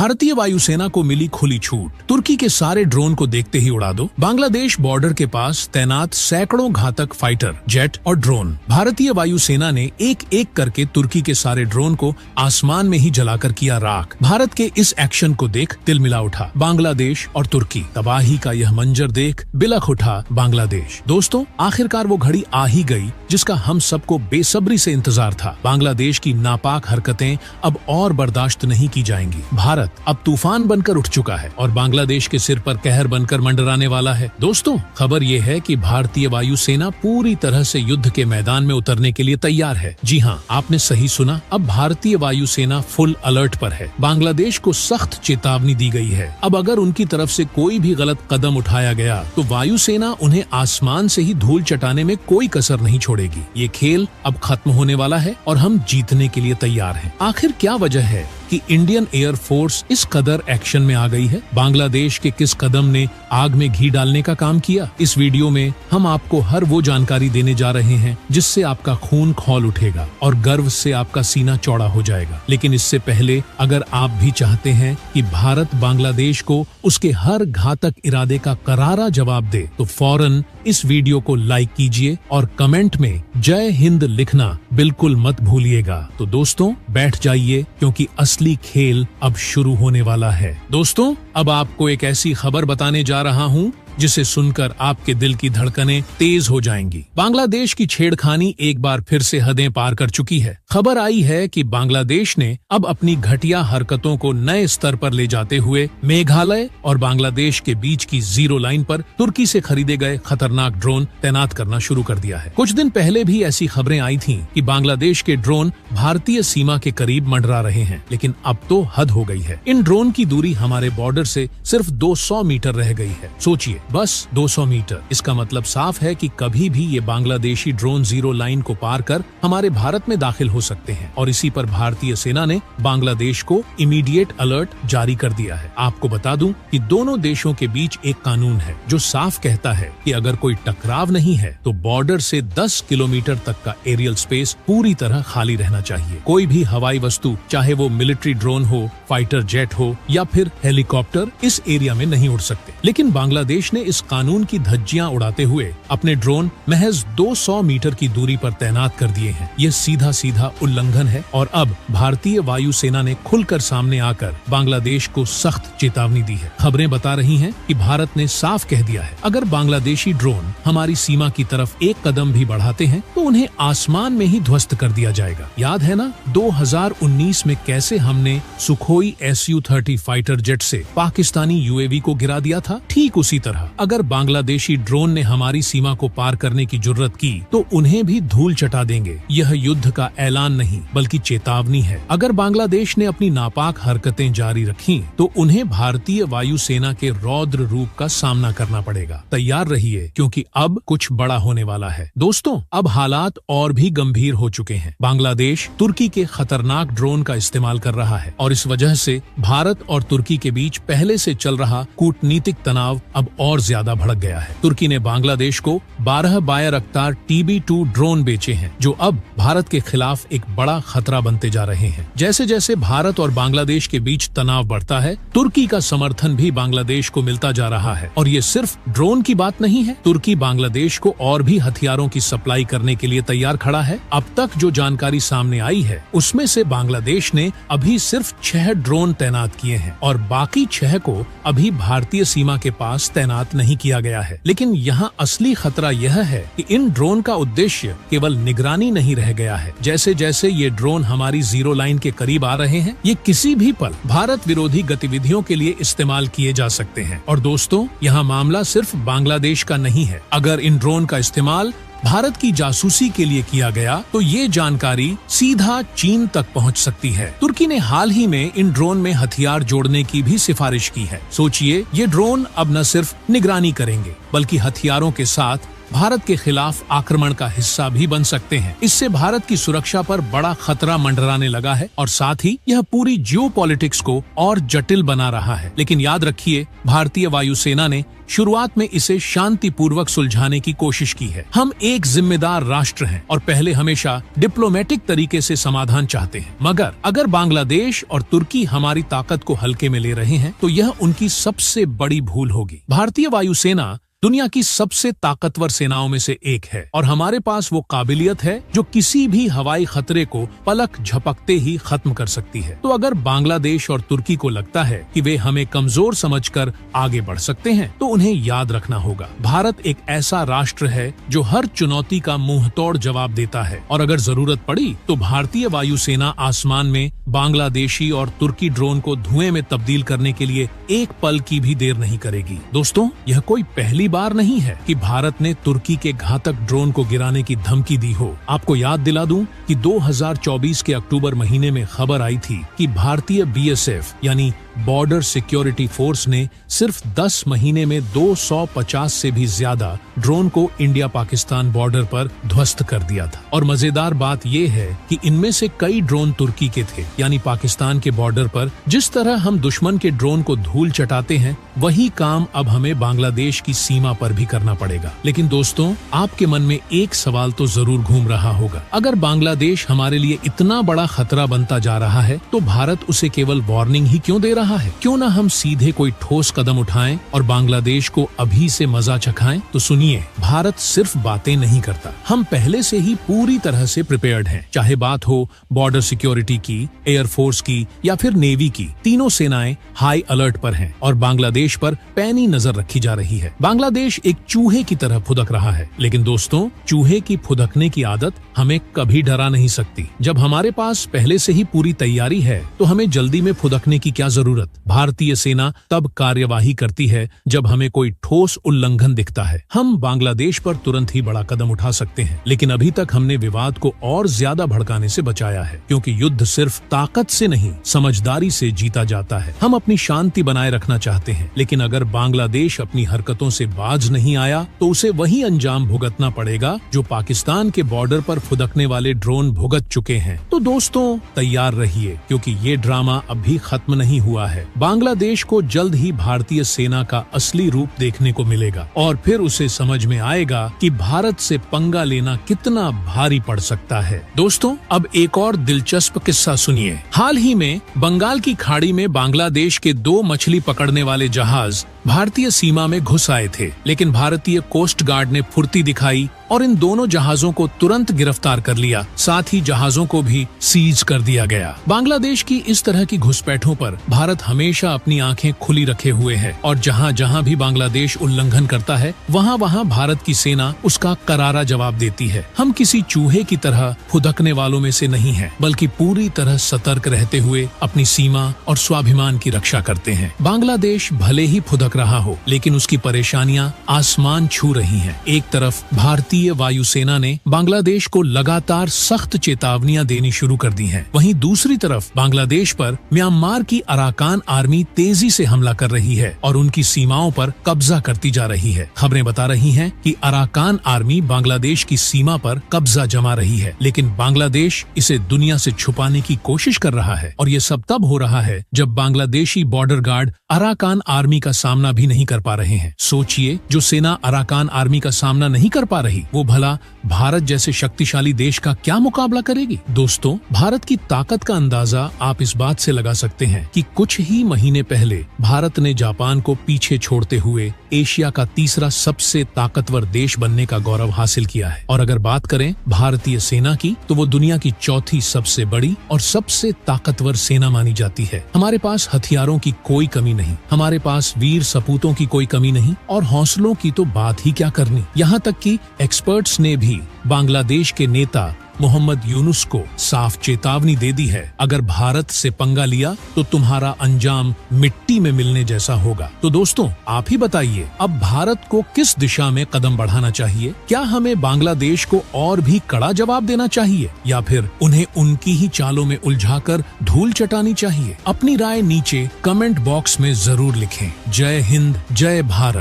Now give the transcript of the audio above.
भारतीय वायुसेना को मिली खुली छूट, तुर्की के सारे ड्रोन को देखते ही उड़ा दो। बांग्लादेश बॉर्डर के पास तैनात सैकड़ों घातक फाइटर जेट और ड्रोन। भारतीय वायुसेना ने एक एक करके तुर्की के सारे ड्रोन को आसमान में ही जलाकर किया राख। भारत के इस एक्शन को देख तिलमिला उठा बांग्लादेश और तुर्की। तबाही का यह मंजर देख बिलख उठा बांग्लादेश। दोस्तों, आखिरकार वो घड़ी आ ही गई जिसका हम सबको बेसब्री से इंतजार था। बांग्लादेश की नापाक हरकतें अब और बर्दाश्त नहीं की जाएंगी। भारत अब तूफान बनकर उठ चुका है और बांग्लादेश के सिर पर कहर बनकर मंडराने वाला है। दोस्तों, खबर ये है कि भारतीय वायुसेना पूरी तरह से युद्ध के मैदान में उतरने के लिए तैयार है। जी हाँ, आपने सही सुना, अब भारतीय वायुसेना फुल अलर्ट पर है। बांग्लादेश को सख्त चेतावनी दी गई है। अब अगर उनकी तरफ से कोई भी गलत कदम उठाया गया तो वायुसेना उन्हें आसमान से ही धूल चटाने में कोई कसर नहीं छोड़ेगी। ये खेल अब खत्म होने वाला है और हम जीतने के लिए तैयार हैं। आखिर क्या वजह है कि इंडियन एयर फोर्स इस कदर एक्शन में आ गई है? बांग्लादेश के किस कदम ने आग में घी डालने का काम किया? इस वीडियो में हम आपको हर वो जानकारी देने जा रहे हैं जिससे आपका खून खौल उठेगा और गर्व से आपका सीना चौड़ा हो जाएगा। लेकिन इससे पहले अगर आप भी चाहते हैं कि भारत बांग्लादेश को उसके हर घातक इरादे का करारा जवाब दे तो फौरन इस वीडियो को लाइक कीजिए और कमेंट में जय हिंद लिखना बिल्कुल मत भूलिएगा। तो दोस्तों, बैठ जाइए क्योंकि असली खेल अब शुरू होने वाला है। दोस्तों, अब आपको एक ऐसी खबर बताने जा रहा हूँ जिसे सुनकर आपके दिल की धड़कनें तेज हो जाएंगी। बांग्लादेश की छेड़खानी एक बार फिर से हदें पार कर चुकी है। खबर आई है कि बांग्लादेश ने अब अपनी घटिया हरकतों को नए स्तर पर ले जाते हुए मेघालय और बांग्लादेश के बीच की जीरो लाइन पर तुर्की से खरीदे गए खतरनाक ड्रोन तैनात करना शुरू कर दिया है। कुछ दिन पहले भी ऐसी खबरें आई थीं कि बांग्लादेश के ड्रोन भारतीय सीमा के करीब मंडरा रहे हैं, लेकिन अब तो हद हो गई है। इन ड्रोन की दूरी हमारे बॉर्डर से सिर्फ 200 मीटर रह गई है। सोचिए, बस 200 मीटर। इसका मतलब साफ है कि कभी भी ये बांग्लादेशी ड्रोन जीरो लाइन को पार कर हमारे भारत में दाखिल हो सकते हैं और इसी पर भारतीय सेना ने बांग्लादेश को इमीडिएट अलर्ट जारी कर दिया है। आपको बता दूं कि दोनों देशों के बीच एक कानून है जो साफ कहता है कि अगर कोई टकराव नहीं है तो बॉर्डर से 10 किलोमीटर तक का एरियल स्पेस पूरी तरह खाली रहना चाहिए। कोई भी हवाई वस्तु, चाहे वो मिलिट्री ड्रोन हो, फाइटर जेट हो या फिर हेलीकॉप्टर, इस एरिया में नहीं उड़ सकते। लेकिन बांग्लादेश ने इस कानून की धज्जियां उड़ाते हुए अपने ड्रोन महज 200 मीटर की दूरी पर तैनात कर दिए हैं। ये सीधा सीधा उल्लंघन है और अब भारतीय वायुसेना ने खुलकर सामने आकर बांग्लादेश को सख्त चेतावनी दी है। खबरें बता रही हैं कि भारत ने साफ कह दिया है, अगर बांग्लादेशी ड्रोन हमारी सीमा की तरफ एक कदम भी बढ़ाते हैं तो उन्हें आसमान में ही ध्वस्त कर दिया जाएगा। याद है ना 2019 में कैसे हमने सुखोई Su-30 फाइटर जेट से पाकिस्तानी UAV को गिरा दिया था? ठीक उसी तरह अगर बांग्लादेशी ड्रोन ने हमारी सीमा को पार करने की जुर्रत की तो उन्हें भी धूल चटा देंगे। यह युद्ध का ऐलान नहीं बल्कि चेतावनी है। अगर बांग्लादेश ने अपनी नापाक हरकतें जारी रखी तो उन्हें भारतीय वायुसेना के रौद्र रूप का सामना करना पड़ेगा। तैयार रहिए क्योंकि अब कुछ बड़ा होने वाला है। दोस्तों, अब हालात और भी गंभीर हो चुके हैं। बांग्लादेश तुर्की के खतरनाक ड्रोन का इस्तेमाल कर रहा है और इस वजह से भारत और तुर्की के बीच पहले से चल रहा कूटनीतिक तनाव अब और ज्यादा भड़क गया है। तुर्की ने बांग्लादेश को 12 बायरक्तार TB2 ड्रोन बेचे हैं जो अब भारत के खिलाफ एक बड़ा खतरा बनते जा रहे हैं। जैसे जैसे भारत और बांग्लादेश के बीच तनाव बढ़ता है, तुर्की का समर्थन भी बांग्लादेश को मिलता जा रहा है। और ये सिर्फ ड्रोन की बात नहीं है, तुर्की बांग्लादेश को और भी हथियारों की सप्लाई करने के लिए तैयार खड़ा है। अब तक जो जानकारी सामने आई है उसमें से बांग्लादेश ने अभी सिर्फ 6 ड्रोन तैनात किए हैं और बाकी 6 को अभी भारतीय सीमा के पास तैनात नहीं किया गया है। लेकिन यहाँ असली खतरा यह है कि इन ड्रोन का उद्देश्य केवल निगरानी नहीं रह गया है। जैसे जैसे ये ड्रोन हमारी जीरो लाइन के करीब आ रहे हैं, ये किसी भी पल भारत विरोधी गतिविधियों के लिए इस्तेमाल किए जा सकते हैं। और दोस्तों, यहाँ मामला सिर्फ बांग्लादेश का नहीं है। अगर इन ड्रोन का इस्तेमाल भारत की जासूसी के लिए किया गया तो ये जानकारी सीधा चीन तक पहुंच सकती है। तुर्की ने हाल ही में इन ड्रोन में हथियार जोड़ने की भी सिफारिश की है। सोचिए, ये ड्रोन अब न सिर्फ निगरानी करेंगे बल्कि हथियारों के साथ भारत के खिलाफ आक्रमण का हिस्सा भी बन सकते हैं। इससे भारत की सुरक्षा पर बड़ा खतरा मंडराने लगा है और साथ ही यह पूरी जियोपॉलिटिक्स को और जटिल बना रहा है। लेकिन याद रखिए, भारतीय वायुसेना ने शुरुआत में इसे शांतिपूर्वक सुलझाने की कोशिश की है। हम एक जिम्मेदार राष्ट्र हैं और पहले हमेशा डिप्लोमेटिक तरीके से समाधान चाहते हैं। मगर अगर बांग्लादेश और तुर्की हमारी ताकत को हल्के में ले रहे हैं तो यह उनकी सबसे बड़ी भूल होगी। भारतीय वायुसेना दुनिया की सबसे ताकतवर सेनाओं में से एक है और हमारे पास वो काबिलियत है जो किसी भी हवाई खतरे को पलक झपकते ही खत्म कर सकती है। तो अगर बांग्लादेश और तुर्की को लगता है कि वे हमें कमजोर समझकर आगे बढ़ सकते हैं तो उन्हें याद रखना होगा, भारत एक ऐसा राष्ट्र है जो हर चुनौती का मुंहतोड़ जवाब देता है और अगर जरूरत पड़ी तो भारतीय वायुसेना आसमान में बांग्लादेशी और तुर्की ड्रोन को धुएं में तब्दील करने के लिए एक पल की भी देर नहीं करेगी। दोस्तों, यह कोई पहली बार नहीं है कि भारत ने तुर्की के घातक ड्रोन को गिराने की धमकी दी हो। आपको याद दिला दूं कि 2024 के अक्टूबर महीने में खबर आई थी कि भारतीय BSF यानी बॉर्डर सिक्योरिटी फोर्स ने सिर्फ 10 महीने में 250 से भी ज्यादा ड्रोन को इंडिया पाकिस्तान बॉर्डर पर ध्वस्त कर दिया था। और मजेदार बात यह है कि इनमें से कई ड्रोन तुर्की के थे, यानी पाकिस्तान के बॉर्डर पर। जिस तरह हम दुश्मन के ड्रोन को धूल चटाते हैं, वही काम अब हमें बांग्लादेश की सीमा पर भी करना पड़ेगा। लेकिन दोस्तों, आपके मन में एक सवाल तो जरूर घूम रहा होगा, अगर बांग्लादेश हमारे लिए इतना बड़ा खतरा बनता जा रहा है तो भारत उसे केवल वार्निंग ही क्यों दे रहा है? क्यों ना हम सीधे कोई ठोस कदम उठाएं और बांग्लादेश को अभी से मजा चखाएं? तो सुनिए, भारत सिर्फ बातें नहीं करता, हम पहले से ही पूरी तरह से प्रिपेयर्ड हैं। चाहे बात हो बॉर्डर सिक्योरिटी की, एयरफोर्स की या फिर नेवी की, तीनों सेनाएं हाई अलर्ट पर हैं और बांग्लादेश पर पैनी नजर रखी जा रही है। बांग्लादेश एक चूहे की तरह फुदक रहा है, लेकिन दोस्तों, चूहे की फुदकने की आदत हमें कभी डरा नहीं सकती। जब हमारे पास पहले से ही पूरी तैयारी है तो हमें जल्दी में फुदकने की क्या जरूरत? भारतीय सेना तब कार्यवाही करती है जब हमें कोई ठोस उल्लंघन दिखता है। हम बांग्लादेश पर तुरंत ही बड़ा कदम उठा सकते हैं, लेकिन अभी तक हमने विवाद को और ज्यादा भड़काने से बचाया है, क्योंकि युद्ध सिर्फ ताकत से नहीं, समझदारी से जीता जाता है। हम अपनी शांति बनाए रखना चाहते हैं, लेकिन अगर बांग्लादेश अपनी हरकतों से बाज नहीं आया तो उसे वही अंजाम भुगतना पड़ेगा जो पाकिस्तान के बॉर्डर पर फुदकने वाले ड्रोन भुगत चुके हैं। तो दोस्तों, तैयार रहिए, क्योंकि ये ड्रामा अभी खत्म नहीं हुआ है। बांग्लादेश को जल्द ही भारतीय सेना का असली रूप देखने को मिलेगा और फिर उसे समझ में आएगा कि भारत से पंगा लेना कितना भारी पड़ सकता है। दोस्तों, अब एक और दिलचस्प किस्सा सुनिए। हाल ही में बंगाल की खाड़ी में बांग्लादेश के 2 मछली पकड़ने वाले जहाज भारतीय सीमा में घुस आए थे, लेकिन भारतीय कोस्ट गार्ड ने फुर्ती दिखाई और इन दोनों जहाजों को तुरंत गिरफ्तार कर लिया। साथ ही जहाजों को भी सीज कर दिया गया। बांग्लादेश की इस तरह की घुसपैठों पर भारत हमेशा अपनी आंखें खुली रखे हुए है और जहां जहां भी बांग्लादेश उल्लंघन करता है वहां वहां भारत की सेना उसका करारा जवाब देती है। हम किसी चूहे की तरह फुदकने वालों में से नहीं हैं, बल्कि पूरी तरह सतर्क रहते हुए अपनी सीमा और स्वाभिमान की रक्षा करते हैं। बांग्लादेश भले ही फुदक रहा हो, लेकिन उसकी परेशानियां आसमान छू रही हैं। एक तरफ भारतीय वायुसेना ने बांग्लादेश को लगातार सख्त चेतावनियां देनी शुरू कर दी हैं। वहीं दूसरी तरफ बांग्लादेश पर म्यांमार की अराकान आर्मी तेजी से हमला कर रही है और उनकी सीमाओं पर कब्जा करती जा रही है। खबरें बता रही हैं कि अराकान आर्मी बांग्लादेश की सीमा पर कब्जा जमा रही है, लेकिन बांग्लादेश इसे दुनिया से छुपाने की कोशिश कर रहा है। और ये सब तब हो रहा है जब Bangladeshi border guard Arakan army का सामना भी नहीं कर पा रहे हैं। सोचिए, जो सेना अराकान आर्मी का सामना नहीं कर पा रही, वो भला भारत जैसे शक्तिशाली देश का क्या मुकाबला करेगी? दोस्तों, भारत की ताकत का अंदाजा आप इस बात से लगा सकते हैं कि कुछ ही महीने पहले भारत ने जापान को पीछे छोड़ते हुए एशिया का तीसरा सबसे ताकतवर देश बनने का गौरव हासिल किया है। और अगर बात करें भारतीय सेना की, तो वो दुनिया की चौथी सबसे बड़ी और सबसे ताकतवर सेना मानी जाती है। हमारे पास हथियारों की कोई कमी नहीं, हमारे पास वीर सपूतों की कोई कमी नहीं और हौसलों की तो बात ही क्या करनी। यहाँ तक कि एक्सपर्ट्स ने भी बांग्लादेश के नेता मोहम्मद यूनुस को साफ चेतावनी दे दी है, अगर भारत से पंगा लिया तो तुम्हारा अंजाम मिट्टी में मिलने जैसा होगा। तो दोस्तों, आप ही बताइए, अब भारत को किस दिशा में कदम बढ़ाना चाहिए? क्या हमें बांग्लादेश को और भी कड़ा जवाब देना चाहिए या फिर उन्हें उनकी ही चालों में उलझाकर धूल चटानी चाहिए? अपनी राय नीचे कमेंट बॉक्स में जरूर लिखें। जय हिंद, जय भारत।